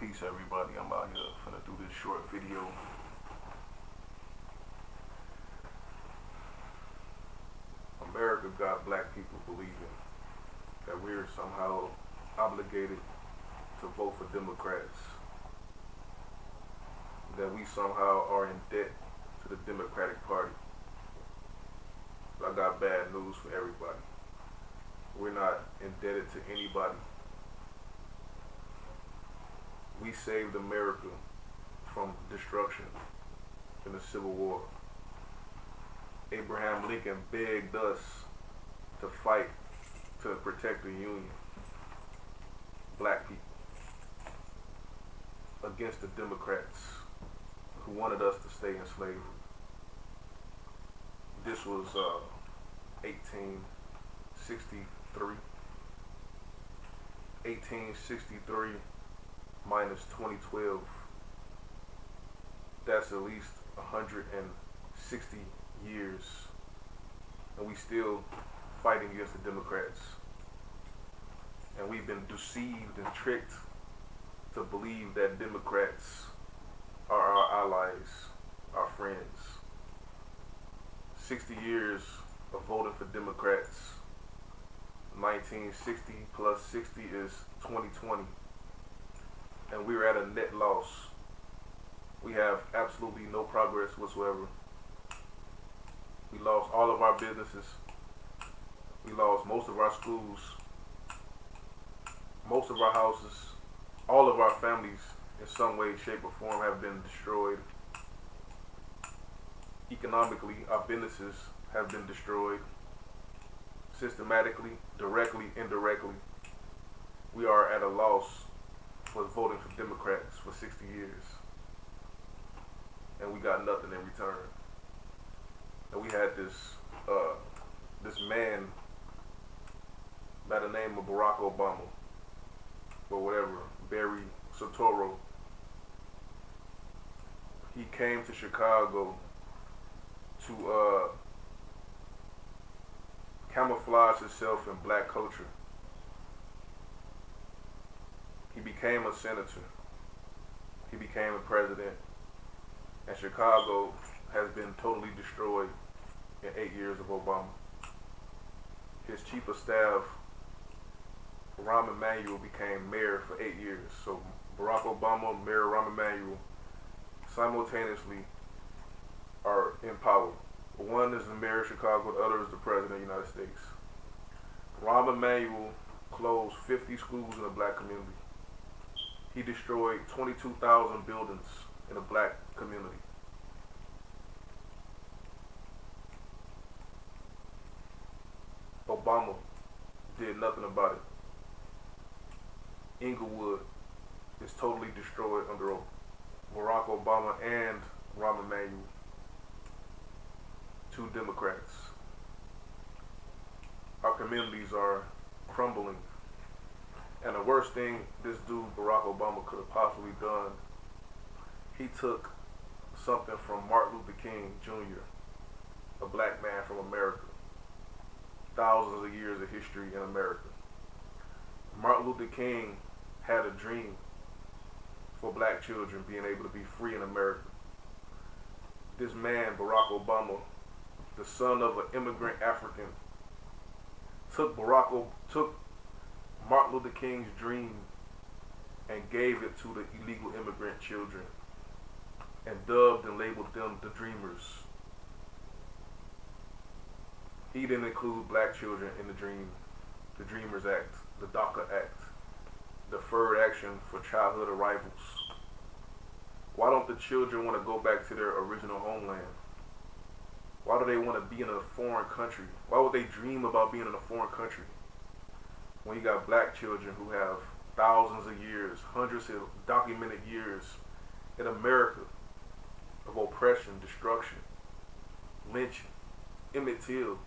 Peace everybody, I'm out here finna do this short video. America got black people believing that we're somehow obligated to vote for Democrats, that we somehow are in debt to the Democratic Party. I got bad news for everybody. We're not indebted to anybody. We saved America from destruction in the Civil War. Abraham Lincoln begged us to fight to protect the Union, black people, against the Democrats who wanted us to stay in slavery. This was 1863. 1863 minus 2012. That's at least 160 years, and we still fighting against the Democrats. And we've been deceived and tricked to believe that Democrats are our allies, our friends. 60 years of voting for Democrats. 1960 plus 60 is 2020. And we're at a net loss. We have absolutely no progress whatsoever. We lost all of our businesses. We lost most of our schools, most of our houses. All of our families in some way, shape, or form have been destroyed. Economically, our businesses have been destroyed. Systematically, directly, indirectly, we are at a loss for voting for Democrats for 60 years. And we got nothing in return. And we had this man by the name of Barack Obama, or whatever, Barry Soetoro. He came to Chicago to camouflage himself in black culture. He became a senator. He became a president. And Chicago has been totally destroyed in 8 years of Obama. His chief of staff, Rahm Emanuel, became mayor for 8 years. So Barack Obama, Mayor Rahm Emanuel, simultaneously are in power. One is the mayor of Chicago, the other is the president of the United States. Rahm Emanuel closed 50 schools in the black community. He destroyed 22,000 buildings in the black community. Obama did nothing about it. Inglewood is totally destroyed under Barack Obama and Rahm Emanuel, two Democrats. Our communities are crumbling. And the worst thing this dude, Barack Obama, could have possibly done, he took something from Martin Luther King Jr., a black man from America. Thousands of years of history in America. Martin Luther King had a dream for black children being able to be free in America. This man, Barack Obama, the son of an immigrant African, took Martin Luther King's dream and gave it to the illegal immigrant children and dubbed and labeled them the Dreamers. He didn't include black children in the Dreamers Act, the DACA Act, Deferred Action for Childhood Arrivals. Why don't the children want to go back to their original homeland? Why do they want to be in a foreign country? Why would they dream about being in a foreign country when you got black children who have thousands of years, hundreds of documented years in America of oppression, destruction, lynching? Emmett Till,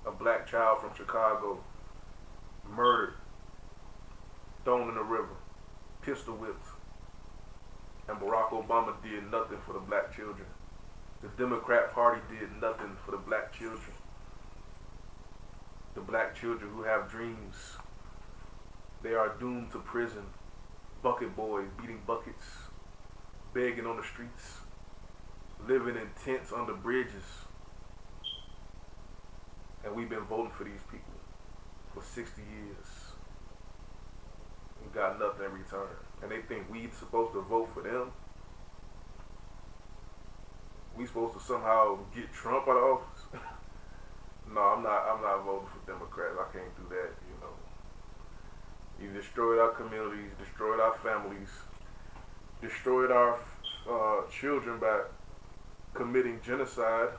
a black child from Chicago, murdered, thrown in the river, pistol whipped. And Barack Obama did nothing for the black children. The Democrat Party did nothing for the black children. The black children who have dreams, they are doomed to prison bucket boys, beating buckets, begging on the streets, living in tents under bridges. And we've been voting for these people for 60 years. We got nothing in return. And they think we supposed to vote for them. We supposed to somehow get Trump out of office. No, I'm not voting for Democrats. I can't do that, you know. You destroyed our communities, destroyed our families, destroyed our children by committing genocide.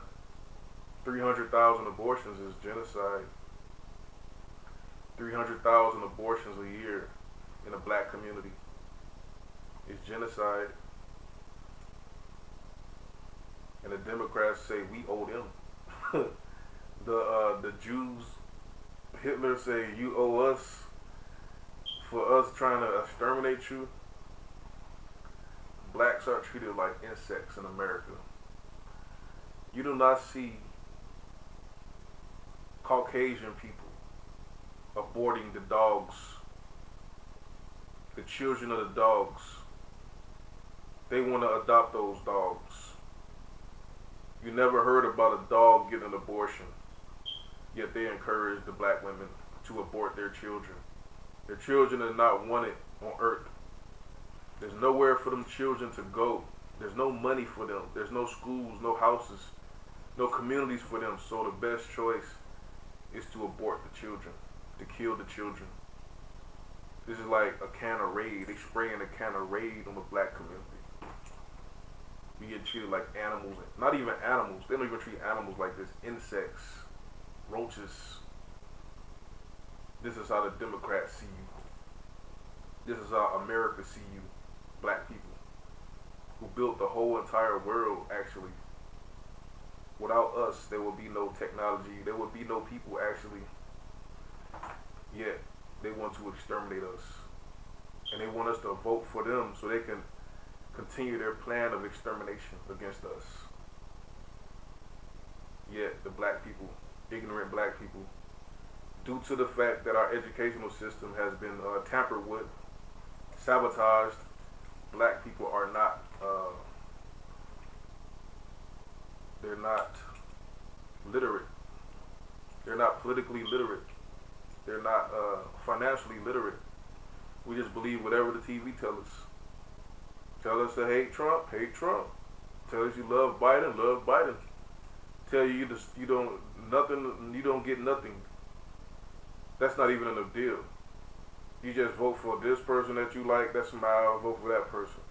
300,000 abortions is genocide. 300,000 abortions a year in the black community is genocide. And the Democrats say we owe them. The Jews, Hitler say you owe us for us trying to exterminate you. Blacks are treated like insects in America. You do not see Caucasian people aborting the dogs, the children of the dogs. They want to adopt those dogs. You never heard about a dog getting an abortion, yet they encourage the black women to abort their children. Their children are not wanted on earth. There's nowhere for them children to go. There's no money for them. There's no schools, no houses, no communities for them. So the best choice is to abort the children, to kill the children. This is like a can of Raid. They spraying a can of Raid on the black community. We get treated like animals. Not even animals. They don't even treat animals like this. Insects, roaches. This is how the Democrats see you. This is how America see you, black people, who built the whole entire world, actually. Without us, there would be no technology. There would be no people, actually. Yet, they want to exterminate us. And they want us to vote for them so they can continue their plan of extermination against us. Yet, the black people, ignorant black people, due to the fact that our educational system has been tampered with, sabotaged, black people are not, they're not literate. They're not politically literate. They're not financially literate. We just believe whatever the TV tells us. Tell us to hate Trump, hate Trump. Tell us you love Biden, love Biden. Tell you you don't get nothing. That's not even a deal. You just vote for this person that you like, that's smile, vote for that person.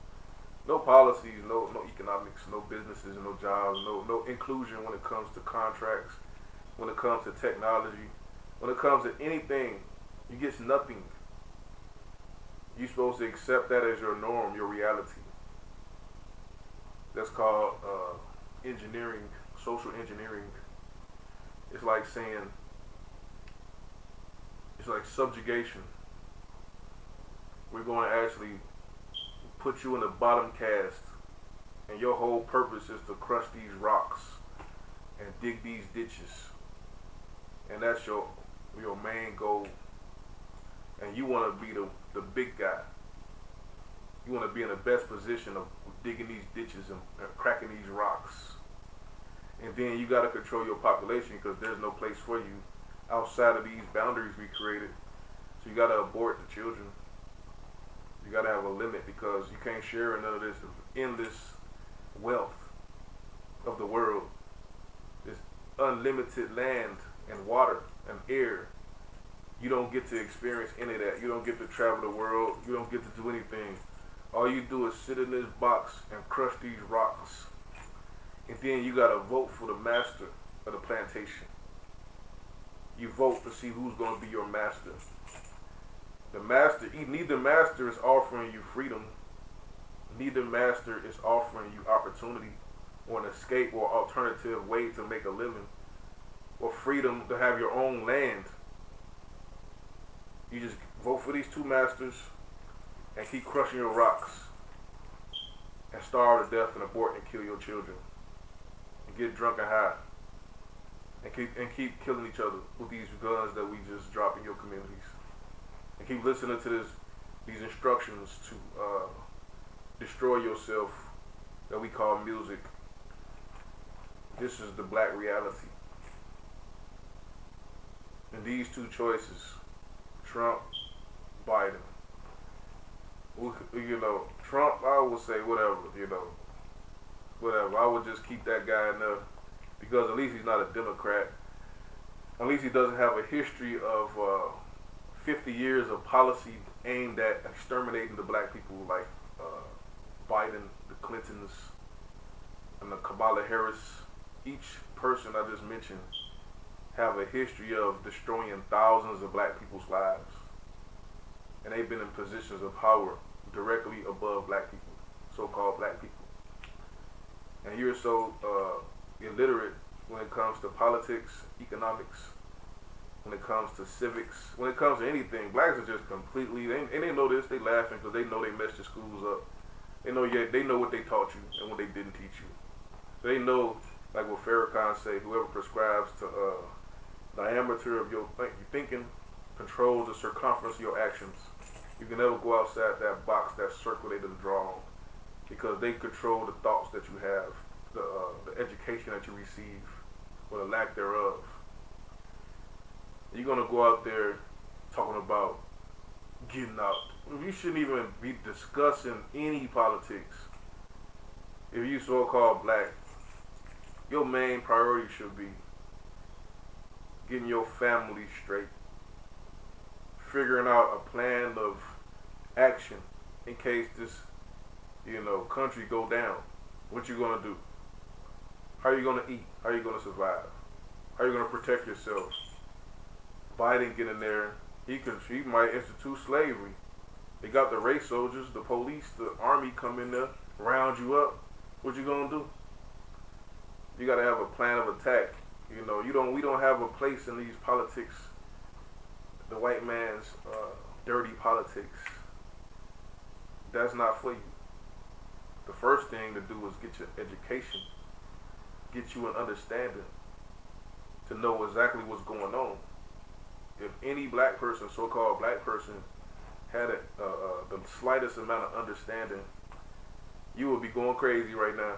No policies, no economics, no businesses, no jobs, no inclusion when it comes to contracts, when it comes to technology, when it comes to anything. You get nothing. You're supposed to accept that as your norm, your reality. That's called engineering, social engineering. It's like saying, it's like subjugation. We're going to actually put you in the bottom caste, and your whole purpose is to crush these rocks and dig these ditches. And that's your main goal. And you want to be the big guy. You want to be in the best position of digging these ditches and cracking these rocks. And then you got to control your population because there's no place for you outside of these boundaries we created. So you got to abort the children. You got to have a limit because you can't share in none of this endless wealth of the world. This unlimited land and water and air. You don't get to experience any of that. You don't get to travel the world. You don't get to do anything. All you do is sit in this box and crush these rocks. And then you gotta vote for the master of the plantation. You vote to see who's gonna be your master. The master, neither master is offering you freedom. Neither master is offering you opportunity or an escape or alternative way to make a living or freedom to have your own land. You just vote for these two masters and keep crushing your rocks and starve to death and abort and kill your children and get drunk and high and keep killing each other with these guns that we just drop in your communities and keep listening to these instructions to destroy yourself that we call music. This is the black reality. And these two choices, Trump, Biden. Trump, I would say whatever, whatever. I would just keep that guy in there because at least he's not a Democrat. At least he doesn't have a history of 50 years of policy aimed at exterminating the black people like Biden, the Clintons, and the Kamala Harris. Each person I just mentioned have a history of destroying thousands of black people's lives. And they've been in positions of power directly above black people, so-called black people. And you're so illiterate when it comes to politics, economics, when it comes to civics, when it comes to anything. Blacks are just completely, they know this, they laughing because they know they messed the schools up. They know what they taught you and what they didn't teach you. They know, like what Farrakhan say, whoever prescribes to diameter of your thinking controls the circumference of your actions. You can never go outside that box, that circle they done drawn, because they control the thoughts that you have, the education that you receive, or the lack thereof. You're gonna go out there talking about getting out. You shouldn't even be discussing any politics. If you so-called black, your main priority should be getting your family straight, figuring out a plan of action in case this, country go down. What you gonna do? How you gonna eat? How you gonna survive? How you gonna protect yourself? Biden get in there, he might institute slavery. They got the race soldiers, the police, the army come in there, round you up. What you gonna do? You gotta have a plan of attack. We don't have a place in these politics, the white man's dirty politics. That's not for you. The first thing to do is get your education, get you an understanding to know exactly what's going on. If any black person, so-called black person, had the slightest amount of understanding, you would be going crazy right now.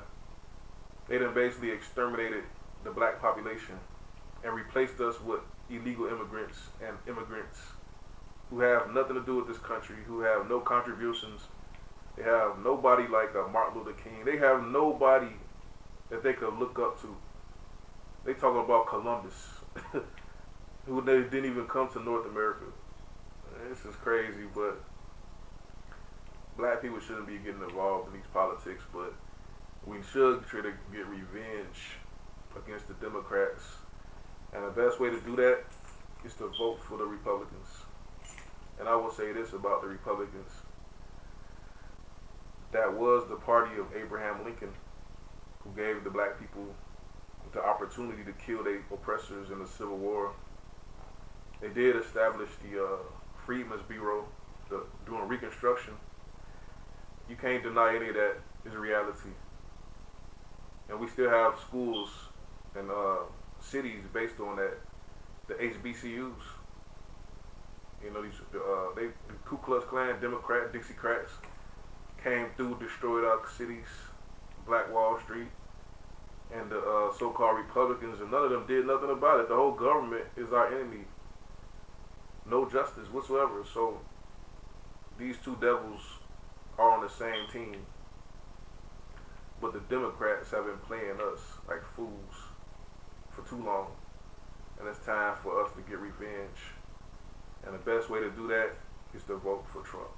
They done basically exterminated the black population and replaced us with illegal immigrants and immigrants who have nothing to do with this country, who have no contributions. They have nobody like Martin Luther King. They have nobody that they could look up to. They talking about Columbus, who they didn't even come to North America. This is crazy, but black people shouldn't be getting involved in these politics, but we should try to get revenge against the Democrats. And the best way to do that is to vote for the Republicans. And I will say this about the Republicans. That was the party of Abraham Lincoln, who gave the black people the opportunity to kill their oppressors in the Civil War. They did establish the Freedmen's Bureau during Reconstruction. You can't deny any of that is reality. And we still have schools and cities based on that. The HBCUs. The Ku Klux Klan, Democrat, Dixiecrats came through, destroyed our cities, Black Wall Street, and the so-called Republicans, and none of them did nothing about it. The whole government is our enemy. No justice whatsoever. So these two devils are on the same team. But the Democrats have been playing us like fools for too long. And it's time for us to get revenge. And the best way to do that is to vote for Trump.